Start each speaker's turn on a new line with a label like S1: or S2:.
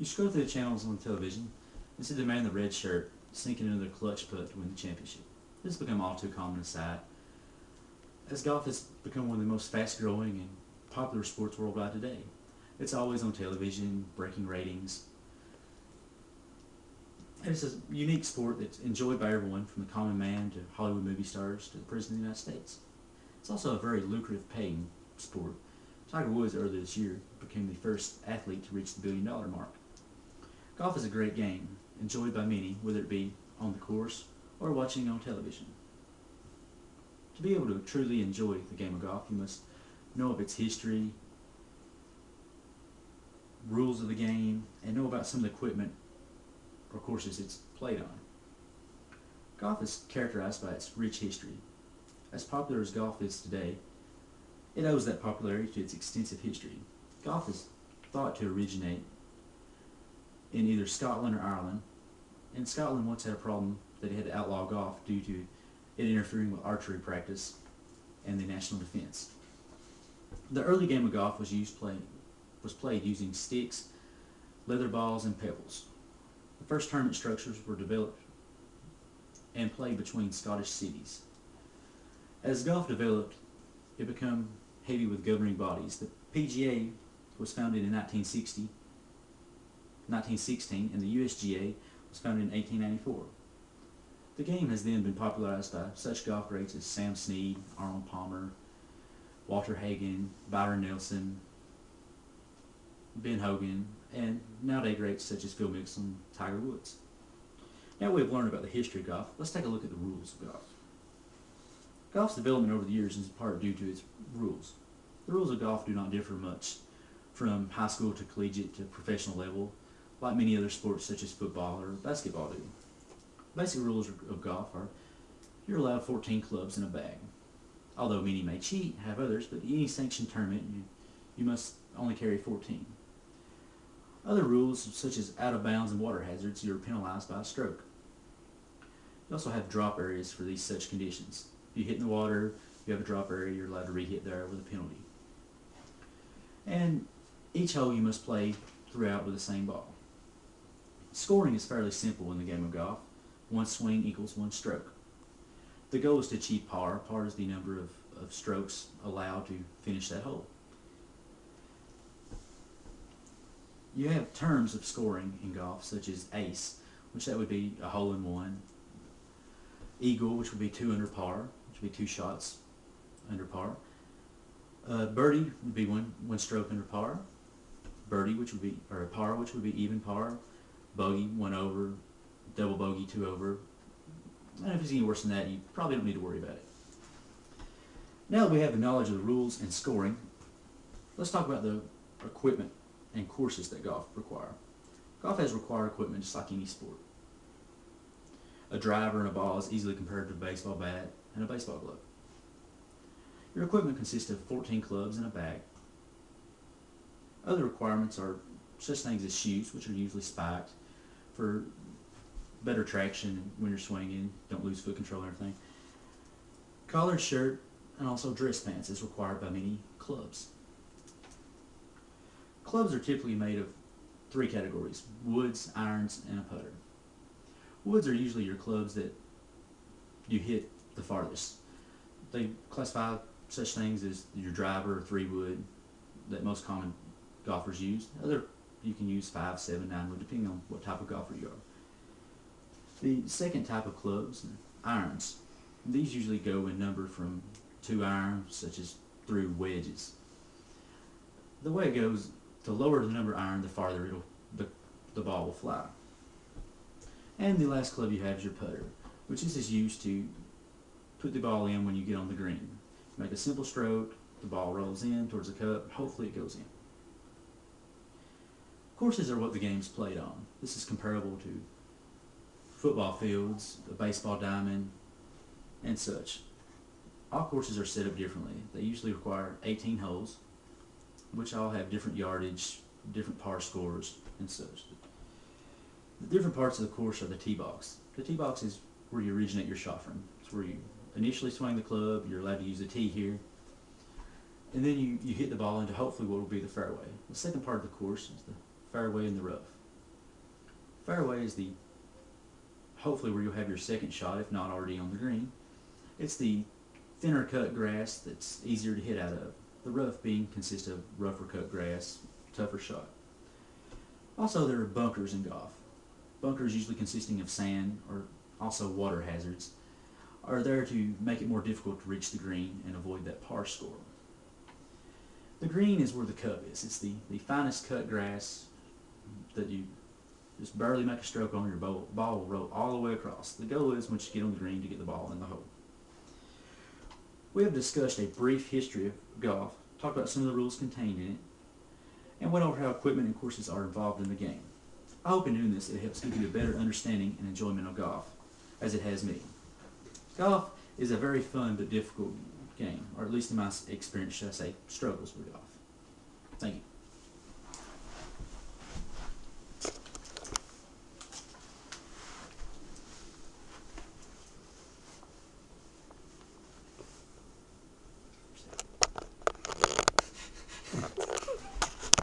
S1: You scroll through the channels on television and see the man in the red shirt sinking into their clutch putt to win the championship. This has become all too common a sight, as golf has become one of the most fast-growing and popular sports worldwide today. It's always on television, breaking ratings. And it's a unique sport that's enjoyed by everyone, from the common man to Hollywood movie stars to the President of the United States. It's also a very lucrative paying sport. Tiger Woods earlier this year became the first athlete to reach the billion-dollar mark. Golf is a great game, enjoyed by many, whether it be on the course or watching on television. To be able to truly enjoy the game of golf, you must know of its history, rules of the game, and know about some of the equipment or courses it's played on. Golf is characterized by its rich history. As popular as golf is today, it owes that popularity to its extensive history. Golf is thought to originate in either Scotland or Ireland, and Scotland once had a problem that it had to outlaw golf due to it interfering with archery practice and the national defense. The early game of golf was played using sticks, leather balls, and pebbles. The first tournament structures were developed and played between Scottish cities. As golf developed, it became heavy with governing bodies. The PGA was founded in 1916, and the USGA was founded in 1894. The game has then been popularized by such golf greats as Sam Snead, Arnold Palmer, Walter Hagen, Byron Nelson, Ben Hogan, and nowadays greats such as Phil Mickelson and Tiger Woods. Now we've learned about the history of golf, let's take a look at the rules of golf. Golf's development over the years is in part due to its rules. The rules of golf do not differ much from high school to collegiate to professional level, like many other sports such as football or basketball do. Basic rules of golf are you're allowed 14 clubs in a bag. Although many may cheat, have others, but in any sanctioned tournament you must only carry 14. Other rules such as out of bounds and water hazards, you're penalized by a stroke. You also have drop areas for these such conditions. If you hit in the water, you have a drop area, you're allowed to re-hit there with a penalty. And each hole you must play throughout with the same ball. Scoring is fairly simple in the game of golf. One swing equals one stroke. The goal is to achieve par. Par is the number of strokes allowed to finish that hole. You have terms of scoring in golf, such as ace, which that would be a hole in one. Eagle, which would be 2 under par, which would be 2 shots under par. Birdie would be one stroke under par. Birdie, which would be, or par, which would be even par. Bogey, 1 over. Double bogey, 2 over. And if it's any worse than that, you probably don't need to worry about it. Now that we have the knowledge of the rules and scoring, let's talk about the equipment and courses that golf require. Golf has required equipment just like any sport. A driver and a ball is easily compared to a baseball bat and a baseball glove. Your equipment consists of 14 clubs and a bag. Other requirements are such things as shoes, which are usually spiked for better traction when you're swinging, don't lose foot control or anything. Collared shirt and also dress pants is required by many clubs. Clubs are typically made of 3 categories: woods, irons, and a putter. Woods are usually your clubs that you hit the farthest. They classify such things as your driver or 3-wood that most common golfers use. Other you can use 5, 7, 9 wood depending on what type of golfer you are. The second type of clubs, irons. These usually go in number from 2 irons, such as through wedges. The way it goes, the lower the number of iron, the farther the ball will fly. And the last club you have is your putter, which is used to put the ball in when you get on the green. Make a simple stroke, the ball rolls in towards the cup, hopefully it goes in. Courses are what the game's played on. This is comparable to football fields, a baseball diamond, and such. All courses are set up differently. They usually require 18 holes, which all have different yardage, different par scores, and such. The different parts of the course are the tee box. The tee box is where you originate your shot from. It's where you initially swing the club, you're allowed to use the tee here, and then you hit the ball into hopefully what will be the fairway. The second part of the course is the fairway and the rough. Fairway is hopefully where you'll have your second shot, if not already on the green. It's the thinner cut grass that's easier to hit out of. The rough consists of rougher cut grass, tougher shot. Also, there are bunkers in golf. Bunkers, usually consisting of sand or also water hazards, are there to make it more difficult to reach the green and avoid that par score. The green is where the cup is. It's the finest cut grass that you just barely make a stroke on, your ball will roll all the way across. The goal is, once you get on the green, to get the ball in the hole. We have discussed a brief history of golf, talked about some of the rules contained in it, and went over how equipment and courses are involved in the game. I hope in doing this it helps give you a better understanding and enjoyment of golf, as it has me. Golf is a very fun but difficult game, or at least in my experience, should I say, struggles with golf. Thank you.